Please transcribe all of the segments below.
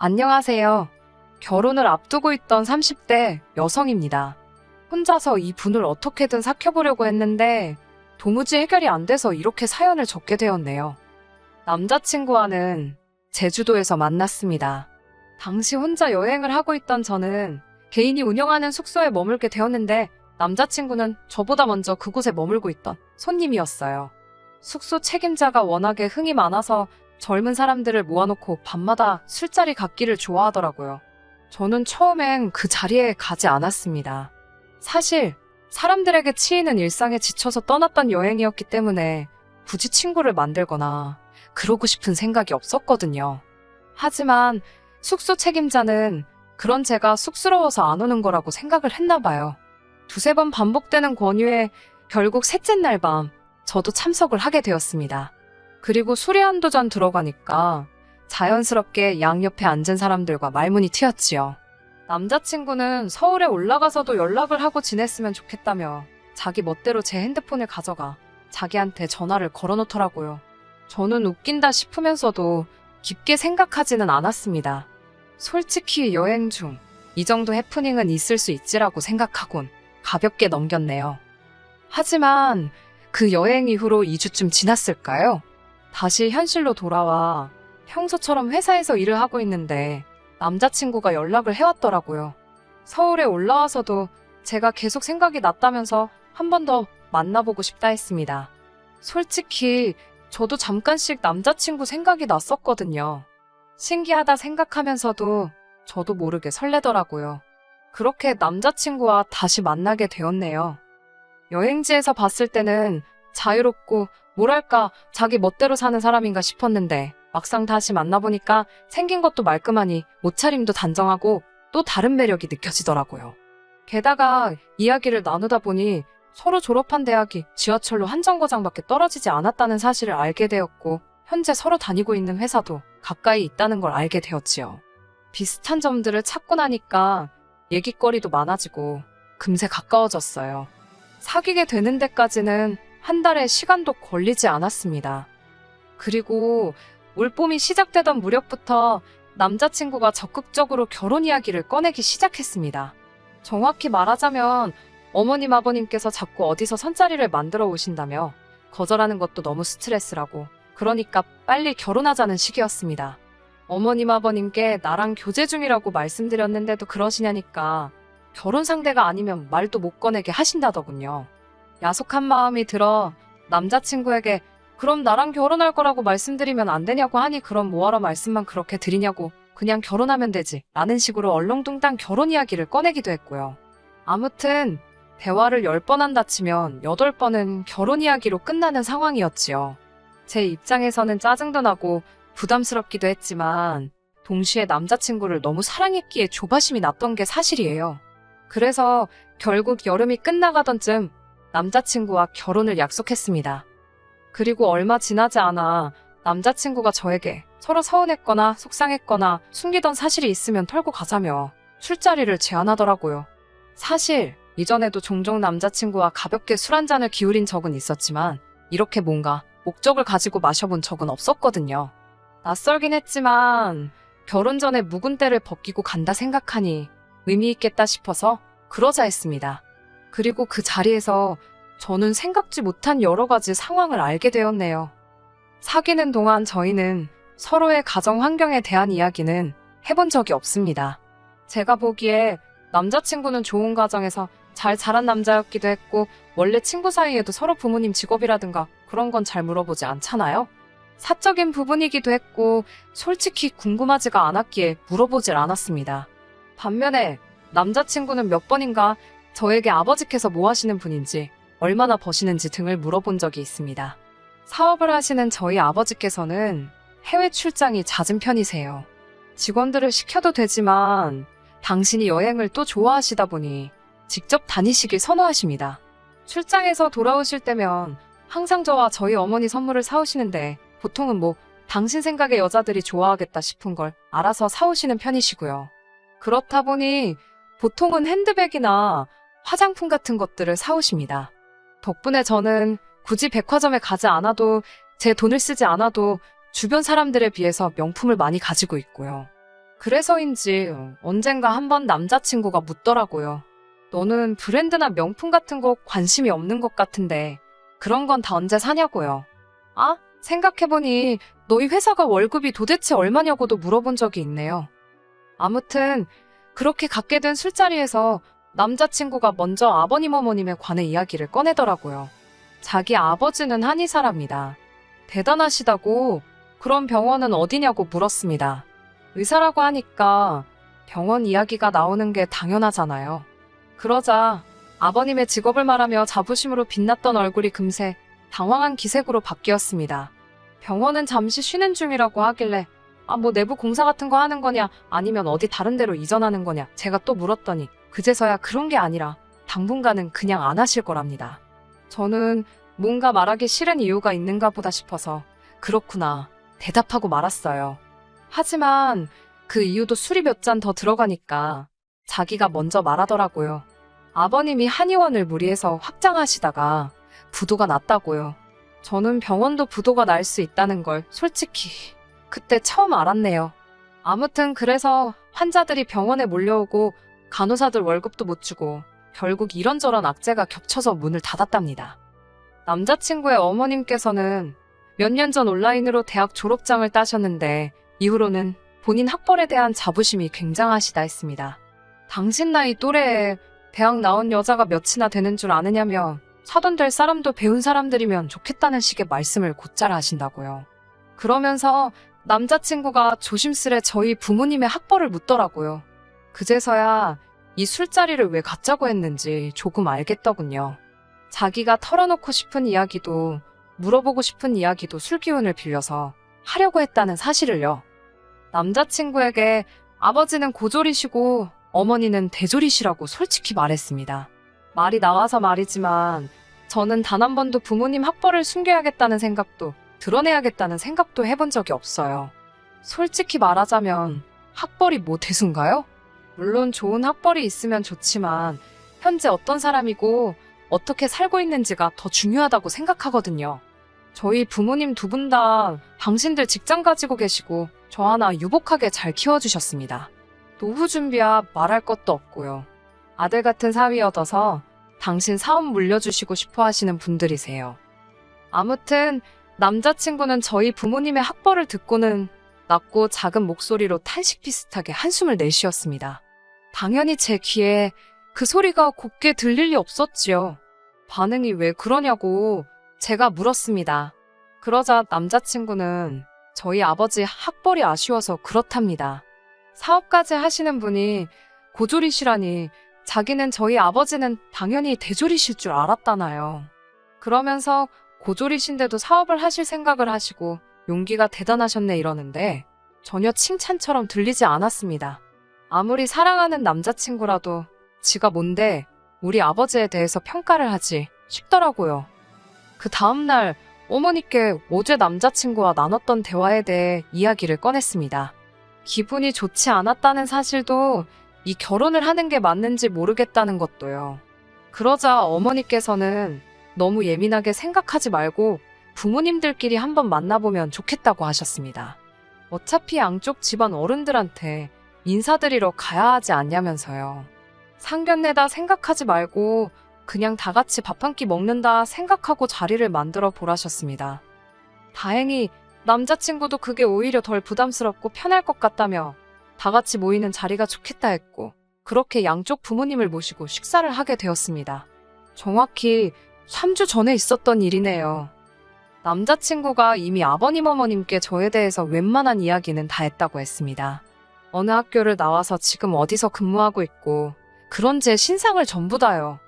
안녕하세요. 결혼을 앞두고 있던 30대 여성입니다. 혼자서 이 분을 어떻게든 삭혀보려고 했는데 도무지 해결이 안 돼서 이렇게 사연을 적게 되었네요. 남자친구와는 제주도에서 만났습니다. 당시 혼자 여행을 하고 있던 저는 개인이 운영하는 숙소에 머물게 되었는데 남자친구는 저보다 먼저 그곳에 머물고 있던 손님이었어요. 숙소 책임자가 워낙에 흥이 많아서 젊은 사람들을 모아놓고 밤마다 술자리 갖기를 좋아하더라고요. 저는 처음엔 그 자리에 가지 않았습니다. 사실 사람들에게 치이는 일상에 지쳐서 떠났던 여행이었기 때문에 굳이 친구를 만들거나 그러고 싶은 생각이 없었거든요. 하지만 숙소 책임자는 그런 제가 쑥스러워서 안 오는 거라고 생각을 했나 봐요. 두세 번 반복되는 권유에 결국 셋째 날 밤 저도 참석을 하게 되었습니다. 그리고 술이 한두 잔 들어가니까 자연스럽게 양옆에 앉은 사람들과 말문이 트였지요. 남자친구는 서울에 올라가서도 연락을 하고 지냈으면 좋겠다며 자기 멋대로 제 핸드폰을 가져가 자기한테 전화를 걸어놓더라고요. 저는 웃긴다 싶으면서도 깊게 생각하지는 않았습니다. 솔직히 여행 중 이 정도 해프닝은 있을 수 있지라고 생각하곤 가볍게 넘겼네요. 하지만 그 여행 이후로 2주쯤 지났을까요? 다시 현실로 돌아와 평소처럼 회사에서 일을 하고 있는데 남자친구가 연락을 해왔더라고요. 서울에 올라와서도 제가 계속 생각이 났다면서 한 번 더 만나보고 싶다 했습니다. 솔직히 저도 잠깐씩 남자친구 생각이 났었거든요. 신기하다 생각하면서도 저도 모르게 설레더라고요. 그렇게 남자친구와 다시 만나게 되었네요. 여행지에서 봤을 때는 자유롭고 뭐랄까 자기 멋대로 사는 사람인가 싶었는데 막상 다시 만나보니까 생긴 것도 말끔하니 옷차림도 단정하고 또 다른 매력이 느껴지더라고요. 게다가 이야기를 나누다 보니 서로 졸업한 대학이 지하철로 한 정거장밖에 떨어지지 않았다는 사실을 알게 되었고 현재 서로 다니고 있는 회사도 가까이 있다는 걸 알게 되었지요. 비슷한 점들을 찾고 나니까 얘기거리도 많아지고 금세 가까워졌어요. 사귀게 되는 데까지는 한 달의 시간도 걸리지 않았습니다. 그리고 올봄이 시작되던 무렵부터 남자친구가 적극적으로 결혼 이야기를 꺼내기 시작했습니다. 정확히 말하자면 어머님 아버님께서 자꾸 어디서 선자리를 만들어 오신다며 거절하는 것도 너무 스트레스라고 그러니까 빨리 결혼하자는 시기였습니다. 어머님 아버님께 나랑 교제 중이라고 말씀드렸는데도 그러시냐니까 결혼 상대가 아니면 말도 못 꺼내게 하신다더군요. 야속한 마음이 들어 남자친구에게 그럼 나랑 결혼할 거라고 말씀드리면 안 되냐고 하니 그럼 뭐하러 말씀만 그렇게 드리냐고 그냥 결혼하면 되지 라는 식으로 얼렁뚱땅 결혼 이야기를 꺼내기도 했고요. 아무튼 대화를 10번 한다 치면 8번은 결혼 이야기로 끝나는 상황이었지요. 제 입장에서는 짜증도 나고 부담스럽기도 했지만 동시에 남자친구를 너무 사랑했기에 조바심이 났던 게 사실이에요. 그래서 결국 여름이 끝나가던 쯤 남자친구와 결혼을 약속했습니다. 그리고 얼마 지나지 않아 남자친구가 저에게 서로 서운했거나 속상했거나 숨기던 사실이 있으면 털고 가자며 술자리를 제안하더라고요. 사실 이전에도 종종 남자친구와 가볍게 술 한 잔을 기울인 적은 있었지만 이렇게 뭔가 목적을 가지고 마셔본 적은 없었거든요. 낯설긴 했지만 결혼 전에 묵은 때를 벗기고 간다 생각하니 의미 있겠다 싶어서 그러자 했습니다. 그리고 그 자리에서 저는 생각지 못한 여러 가지 상황을 알게 되었네요. 사귀는 동안 저희는 서로의 가정 환경에 대한 이야기는 해본 적이 없습니다. 제가 보기에 남자친구는 좋은 가정에서 잘 자란 남자였기도 했고 원래 친구 사이에도 서로 부모님 직업이라든가 그런 건 잘 물어보지 않잖아요? 사적인 부분이기도 했고 솔직히 궁금하지가 않았기에 물어보질 않았습니다. 반면에 남자친구는 몇 번인가 저에게 아버지께서 뭐 하시는 분인지 얼마나 버시는지 등을 물어본 적이 있습니다. 사업을 하시는 저희 아버지께서는 해외 출장이 잦은 편이세요. 직원들을 시켜도 되지만 당신이 여행을 또 좋아하시다 보니 직접 다니시길 선호하십니다. 출장에서 돌아오실 때면 항상 저와 저희 어머니 선물을 사오시는데 보통은 뭐 당신 생각에 여자들이 좋아하겠다 싶은 걸 알아서 사오시는 편이시고요. 그렇다 보니 보통은 핸드백이나 화장품 같은 것들을 사오십니다. 덕분에 저는 굳이 백화점에 가지 않아도 제 돈을 쓰지 않아도 주변 사람들에 비해서 명품을 많이 가지고 있고요. 그래서인지 언젠가 한번 남자친구가 묻더라고요. 너는 브랜드나 명품 같은 거 관심이 없는 것 같은데 그런 건 다 언제 사냐고요. 아, 생각해보니 너희 회사가 월급이 도대체 얼마냐고도 물어본 적이 있네요. 아무튼 그렇게 갖게 된 술자리에서 남자친구가 먼저 아버님 어머님에 관해 이야기를 꺼내더라고요. 자기 아버지는 한의사랍니다. 대단하시다고. 그럼 병원은 어디냐고 물었습니다. 의사라고 하니까 병원 이야기가 나오는 게 당연하잖아요. 그러자 아버님의 직업을 말하며 자부심으로 빛났던 얼굴이 금세 당황한 기색으로 바뀌었습니다. 병원은 잠시 쉬는 중이라고 하길래 뭐 내부 공사 같은 거 하는 거냐 아니면 어디 다른 데로 이전하는 거냐 제가 또 물었더니 그제서야 그런 게 아니라 당분간은 그냥 안 하실 거랍니다. 저는 뭔가 말하기 싫은 이유가 있는가 보다 싶어서 그렇구나 대답하고 말았어요. 하지만 그 이유도 술이 몇 잔 더 들어가니까 자기가 먼저 말하더라고요. 아버님이 한의원을 무리해서 확장하시다가 부도가 났다고요. 저는 병원도 부도가 날 수 있다는 걸 솔직히 그때 처음 알았네요. 아무튼 그래서 환자들이 병원에 몰려오고 간호사들 월급도 못 주고 결국 이런저런 악재가 겹쳐서 문을 닫았답니다. 남자친구의 어머님께서는 몇 년 전 온라인으로 대학 졸업장을 따셨는데 이후로는 본인 학벌에 대한 자부심이 굉장하시다 했습니다. 당신 나이 또래에 대학 나온 여자가 몇이나 되는 줄 아느냐며 사돈 될 사람도 배운 사람들이면 좋겠다는 식의 말씀을 곧잘 하신다고요. 그러면서 남자친구가 조심스레 저희 부모님의 학벌을 묻더라고요. 그제서야 이 술자리를 왜 갖자고 했는지 조금 알겠더군요. 자기가 털어놓고 싶은 이야기도 물어보고 싶은 이야기도 술 기운을 빌려서 하려고 했다는 사실을요. 남자친구에게 아버지는 고졸이시고 어머니는 대졸이시라고 솔직히 말했습니다. 말이 나와서 말이지만 저는 단 한 번도 부모님 학벌을 숨겨야겠다는 생각도 드러내야겠다는 생각도 해본 적이 없어요. 솔직히 말하자면 학벌이 뭐 대수인가요? 물론 좋은 학벌이 있으면 좋지만 현재 어떤 사람이고 어떻게 살고 있는지가 더 중요하다고 생각하거든요. 저희 부모님 두 분 다 당신들 직장 가지고 계시고 저 하나 유복하게 잘 키워주셨습니다. 노후 준비야 말할 것도 없고요. 아들 같은 사위 얻어서 당신 사업 물려주시고 싶어 하시는 분들이세요. 아무튼 남자친구는 저희 부모님의 학벌을 듣고는 낮고 작은 목소리로 탄식 비슷하게 한숨을 내쉬었습니다. 당연히 제 귀에 그 소리가 곱게 들릴 리 없었지요. 반응이 왜 그러냐고 제가 물었습니다. 그러자 남자친구는 저희 아버지 학벌이 아쉬워서 그렇답니다. 사업까지 하시는 분이 고졸이시라니 자기는 저희 아버지는 당연히 대졸이실 줄 알았다나요. 그러면서 고졸이신데도 사업을 하실 생각을 하시고 용기가 대단하셨네 이러는데 전혀 칭찬처럼 들리지 않았습니다. 아무리 사랑하는 남자친구라도 지가 뭔데 우리 아버지에 대해서 평가를 하지 싶더라고요. 그 다음날 어머니께 어제 남자친구와 나눴던 대화에 대해 이야기를 꺼냈습니다. 기분이 좋지 않았다는 사실도 이 결혼을 하는 게 맞는지 모르겠다는 것도요. 그러자 어머니께서는 너무 예민하게 생각하지 말고 부모님들끼리 한번 만나보면 좋겠다고 하셨습니다. 어차피 양쪽 집안 어른들한테 인사드리러 가야 하지 않냐면서요. 상견례다 생각하지 말고 그냥 다 같이 밥 한 끼 먹는다 생각하고 자리를 만들어 보라셨습니다. 다행히 남자친구도 그게 오히려 덜 부담스럽고 편할 것 같다며 다 같이 모이는 자리가 좋겠다 했고 그렇게 양쪽 부모님을 모시고 식사를 하게 되었습니다. 정확히 3주 전에 있었던 일이네요. 남자친구가 이미 아버님 어머님께 저에 대해서 웬만한 이야기는 다 했다고 했습니다. 어느 학교를 나와서 지금 어디서 근무하고 있고 그런 제 신상을 전부 다요.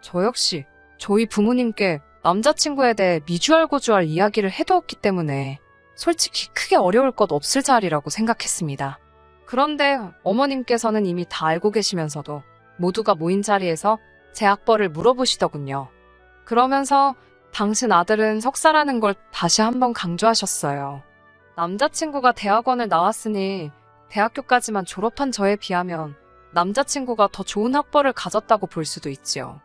저 역시 저희 부모님께 남자친구에 대해 미주알고주알 이야기를 해두었기 때문에 솔직히 크게 어려울 것 없을 자리라고 생각했습니다. 그런데 어머님께서는 이미 다 알고 계시면서도 모두가 모인 자리에서 제 학벌을 물어보시더군요. 그러면서 당신 아들은 석사라는 걸 다시 한번 강조하셨어요. 남자친구가 대학원을 나왔으니 대학교까지만 졸업한 저에 비하면 남자친구가 더 좋은 학벌을 가졌다고 볼 수도 있지요.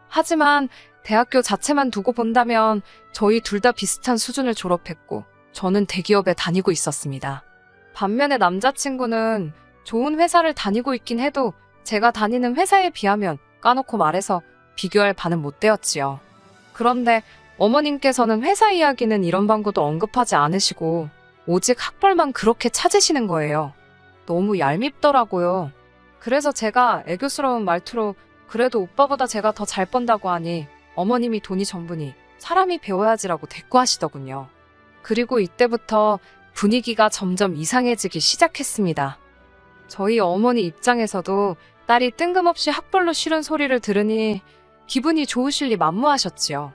하지만 대학교 자체만 두고 본다면 저희 둘 다 비슷한 수준을 졸업했고 저는 대기업에 다니고 있었습니다. 반면에 남자친구는 좋은 회사를 다니고 있긴 해도 제가 다니는 회사에 비하면 까놓고 말해서 비교할 바는 못 되었지요. 그런데 어머님께서는 회사 이야기는 이런 방구도 언급하지 않으시고 오직 학벌만 그렇게 찾으시는 거예요. 너무 얄밉더라고요. 그래서 제가 애교스러운 말투로 그래도 오빠보다 제가 더 잘 번다고 하니 어머님이 돈이 전부니 사람이 배워야지라고 대꾸하시더군요. 그리고 이때부터 분위기가 점점 이상해지기 시작했습니다. 저희 어머니 입장에서도 딸이 뜬금없이 학벌로 싫은 소리를 들으니 기분이 좋으실 리 만무하셨지요.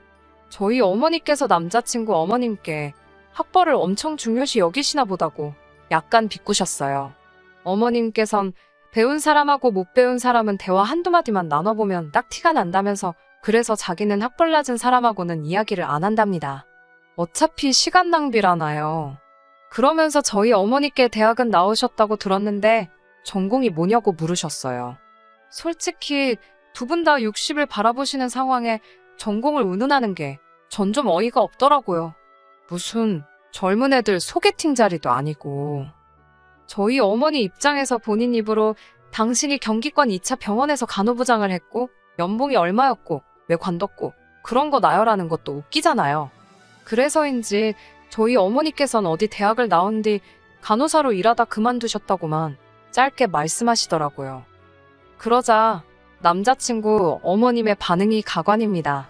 저희 어머니께서 남자친구 어머님께 학벌을 엄청 중요시 여기시나 보다고 약간 비꼬셨어요. 어머님께선 배운 사람하고 못 배운 사람은 대화 한두 마디만 나눠보면 딱 티가 난다면서 그래서 자기는 학벌 낮은 사람하고는 이야기를 안 한답니다. 어차피 시간 낭비라나요. 그러면서 저희 어머니께 대학은 나오셨다고 들었는데 전공이 뭐냐고 물으셨어요. 솔직히 두 분 다 60을 바라보시는 상황에 전공을 운운하는 게 전 좀 어이가 없더라고요. 무슨 젊은 애들 소개팅 자리도 아니고. 저희 어머니 입장에서 본인 입으로 당신이 경기권 2차 병원에서 간호부장을 했고 연봉이 얼마였고 왜 관뒀고 그런 거 나열하는 것도 웃기잖아요. 그래서인지 저희 어머니께선 어디 대학을 나온 뒤 간호사로 일하다 그만두셨다고만 짧게 말씀하시더라고요. 그러자 남자친구 어머님의 반응이 가관입니다.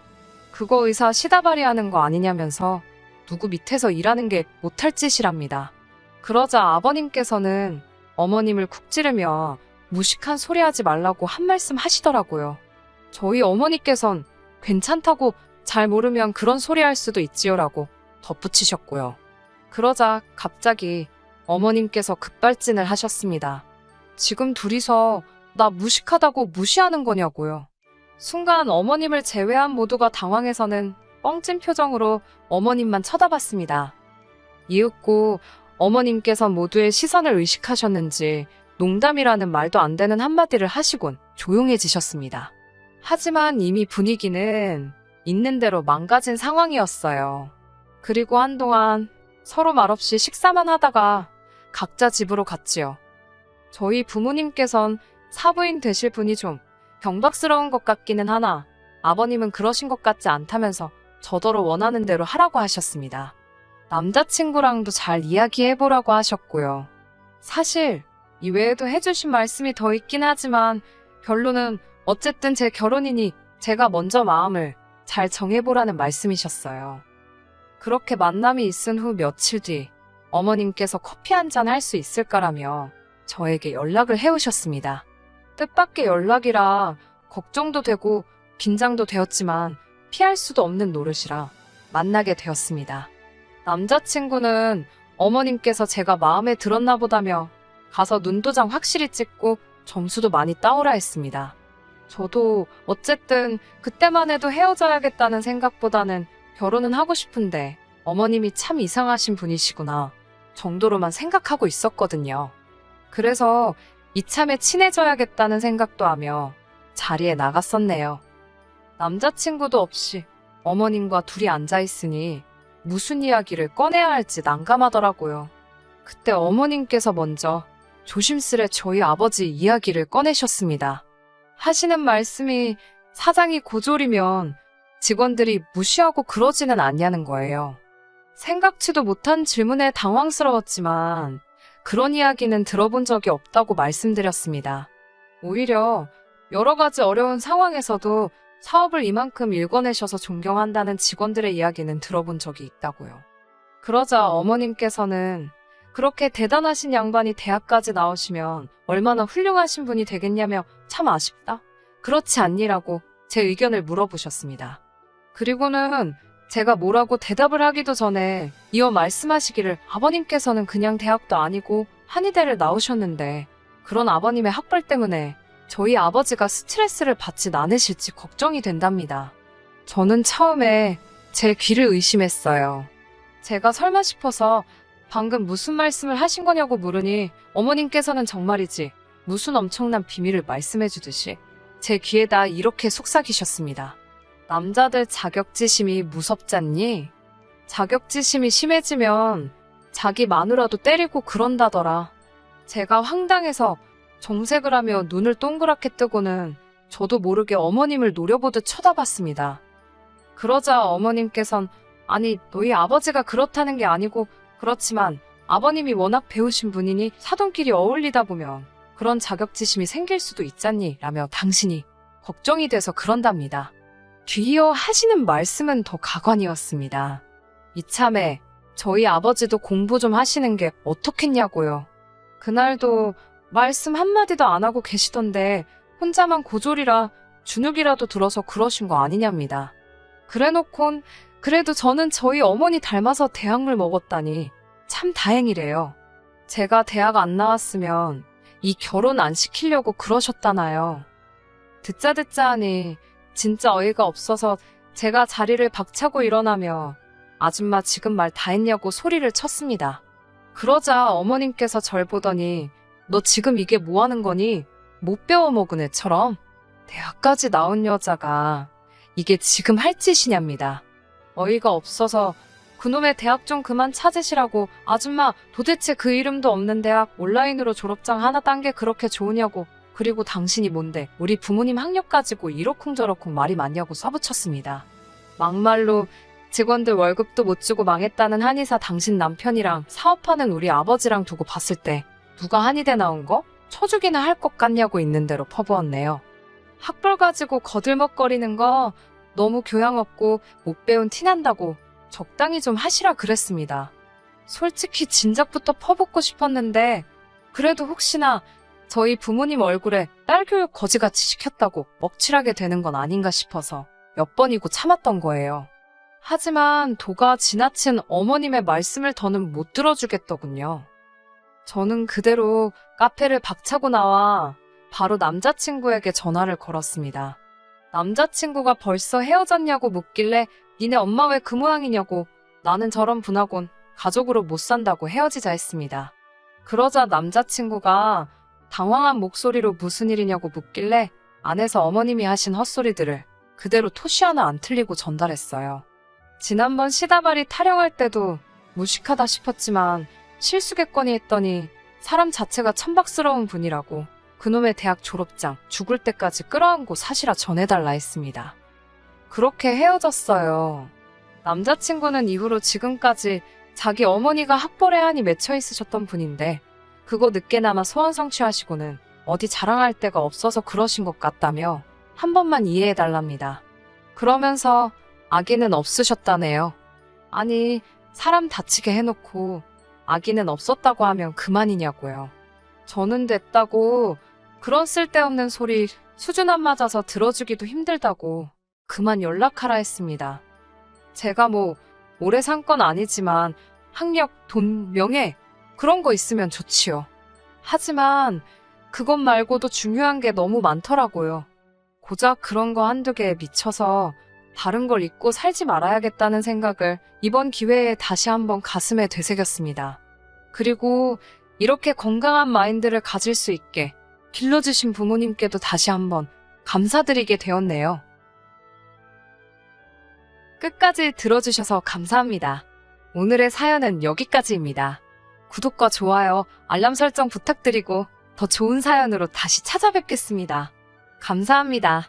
그거 의사 시다발이하는 거 아니냐면서 누구 밑에서 일하는 게 못할 짓이랍니다. 그러자 아버님께서는 어머님을 쿡 찌르며 무식한 소리 하지 말라고 한 말씀 하시더라고요. 저희 어머니께선 괜찮다고 잘 모르면 그런 소리 할 수도 있지요라고 덧붙이셨고요. 그러자 갑자기 어머님께서 급발진을 하셨습니다. 지금 둘이서 나 무식하다고 무시하는 거냐고요. 순간 어머님을 제외한 모두가 당황해서는 뻥찐 표정으로 어머님만 쳐다봤습니다. 이윽고 어머님께서 모두의 시선을 의식하셨는지 농담이라는 말도 안 되는 한마디를 하시곤 조용해지셨습니다. 하지만 이미 분위기는 있는 대로 망가진 상황이었어요. 그리고 한동안 서로 말없이 식사만 하다가 각자 집으로 갔지요. 저희 부모님께선 사부인 되실 분이 좀 경박스러운 것 같기는 하나 아버님은 그러신 것 같지 않다면서 저더러 원하는 대로 하라고 하셨습니다. 남자친구랑도 잘 이야기해보라고 하셨고요. 사실 이외에도 해주신 말씀이 더 있긴 하지만 결론은 어쨌든 제 결혼이니 제가 먼저 마음을 잘 정해보라는 말씀이셨어요. 그렇게 만남이 있은 후 며칠 뒤 어머님께서 커피 한잔 할 수 있을까라며 저에게 연락을 해오셨습니다. 뜻밖의 연락이라 걱정도 되고 긴장도 되었지만 피할 수도 없는 노릇이라 만나게 되었습니다. 남자친구는 어머님께서 제가 마음에 들었나 보다며 가서 눈도장 확실히 찍고 점수도 많이 따오라 했습니다. 저도 어쨌든 그때만 해도 헤어져야겠다는 생각보다는 결혼은 하고 싶은데 어머님이 참 이상하신 분이시구나 정도로만 생각하고 있었거든요. 그래서 이참에 친해져야겠다는 생각도 하며 자리에 나갔었네요. 남자친구도 없이 어머님과 둘이 앉아있으니 무슨 이야기를 꺼내야 할지 난감하더라고요. 그때 어머님께서 먼저 조심스레 저희 아버지 이야기를 꺼내셨습니다. 하시는 말씀이 사장이 고졸이면 직원들이 무시하고 그러지는 않냐는 거예요. 생각지도 못한 질문에 당황스러웠지만 그런 이야기는 들어본 적이 없다고 말씀드렸습니다. 오히려 여러 가지 어려운 상황에서도 사업을 이만큼 일궈내셔서 존경한다는 직원들의 이야기는 들어본 적이 있다고요. 그러자 어머님께서는 그렇게 대단하신 양반이 대학까지 나오시면 얼마나 훌륭하신 분이 되겠냐며 참 아쉽다. 그렇지 않니라고 제 의견을 물어보셨습니다. 그리고는 제가 뭐라고 대답을 하기도 전에 이어 말씀하시기를 아버님께서는 그냥 대학도 아니고 한의대를 나오셨는데 그런 아버님의 학벌 때문에 저희 아버지가 스트레스를 받진 않으실지 걱정이 된답니다. 저는 처음에 제 귀를 의심했어요. 제가 설마 싶어서 방금 무슨 말씀을 하신 거냐고 물으니 어머님께서는 정말이지 무슨 엄청난 비밀을 말씀해 주듯이 제 귀에다 이렇게 속삭이셨습니다. 남자들 자격지심이 무섭잖니? 자격지심이 심해지면 자기 마누라도 때리고 그런다더라. 제가 황당해서 정색을 하며 눈을 동그랗게 뜨고는 저도 모르게 어머님을 노려보듯 쳐다봤습니다. 그러자 어머님께선 아니 너희 아버지가 그렇다는 게 아니고 그렇지만 아버님이 워낙 배우신 분이니 사돈끼리 어울리다 보면 그런 자격지심이 생길 수도 있잖니 라며 당신이 걱정이 돼서 그런답니다. 뒤이어 하시는 말씀은 더 가관이었습니다. 이참에 저희 아버지도 공부 좀 하시는 게 어떻겠냐고요. 그날도 말씀 한마디도 안 하고 계시던데 혼자만 고졸이라 주눅이라도 들어서 그러신 거 아니냐입니다. 그래놓곤 그래도 저는 저희 어머니 닮아서 대학물 먹었다니 참 다행이래요. 제가 대학 안 나왔으면 이 결혼 안 시키려고 그러셨다나요. 듣자 하니 진짜 어이가 없어서 제가 자리를 박차고 일어나며 아줌마 지금 말 다 했냐고 소리를 쳤습니다. 그러자 어머님께서 절 보더니 너 지금 이게 뭐 하는 거니? 못 배워먹은 애처럼? 대학까지 나온 여자가 이게 지금 할 짓이냐입니다. 어이가 없어서 그놈의 대학 좀 그만 찾으시라고 아줌마 도대체 그 이름도 없는 대학 온라인으로 졸업장 하나 딴 게 그렇게 좋으냐고 그리고 당신이 뭔데 우리 부모님 학력 가지고 이러쿵저러쿵 말이 많냐고 써붙였습니다. 막말로 직원들 월급도 못 주고 망했다는 한의사 당신 남편이랑 사업하는 우리 아버지랑 두고 봤을 때 누가 한의대 나온 거? 쳐주기나 할 것 같냐고 있는 대로 퍼부었네요. 학벌 가지고 거들먹거리는 거 너무 교양 없고 못 배운 티난다고 적당히 좀 하시라 그랬습니다. 솔직히 진작부터 퍼붓고 싶었는데 그래도 혹시나 저희 부모님 얼굴에 딸 교육 거지같이 시켰다고 먹칠하게 되는 건 아닌가 싶어서 몇 번이고 참았던 거예요. 하지만 도가 지나친 어머님의 말씀을 더는 못 들어주겠더군요. 저는 그대로 카페를 박차고 나와 바로 남자친구에게 전화를 걸었습니다. 남자친구가 벌써 헤어졌냐고 묻길래 니네 엄마 왜 그 모양이냐고 나는 저런 분하곤 가족으로 못 산다고 헤어지자 했습니다. 그러자 남자친구가 당황한 목소리로 무슨 일이냐고 묻길래 안에서 어머님이 하신 헛소리들을 그대로 토시 하나 안 틀리고 전달했어요. 지난번 시다발이 타령할 때도 무식하다 싶었지만 실수겠거니 했더니 사람 자체가 천박스러운 분이라고 그놈의 대학 졸업장 죽을 때까지 끌어안고 사시라 전해달라 했습니다. 그렇게 헤어졌어요. 남자친구는 이후로 지금까지 자기 어머니가 학벌에 한이 맺혀 있으셨던 분인데 그거 늦게나마 소원 성취하시고는 어디 자랑할 데가 없어서 그러신 것 같다며 한 번만 이해해달랍니다. 그러면서 아기는 없으셨다네요. 아니 사람 다치게 해놓고 아기는 없었다고 하면 그만이냐고요. 저는 됐다고 그런 쓸데없는 소리 수준 안 맞아서 들어주기도 힘들다고 그만 연락하라 했습니다. 제가 뭐 오래 산 건 아니지만 학력, 돈, 명예 그런 거 있으면 좋지요. 하지만 그것 말고도 중요한 게 너무 많더라고요. 고작 그런 거 한두 개에 미쳐서 다른 걸 잊고 살지 말아야겠다는 생각을 이번 기회에 다시 한번 가슴에 되새겼습니다. 그리고 이렇게 건강한 마인드를 가질 수 있게 길러주신 부모님께도 다시 한번 감사드리게 되었네요. 끝까지 들어주셔서 감사합니다. 오늘의 사연은 여기까지입니다. 구독과 좋아요, 알람 설정 부탁드리고 더 좋은 사연으로 다시 찾아뵙겠습니다. 감사합니다.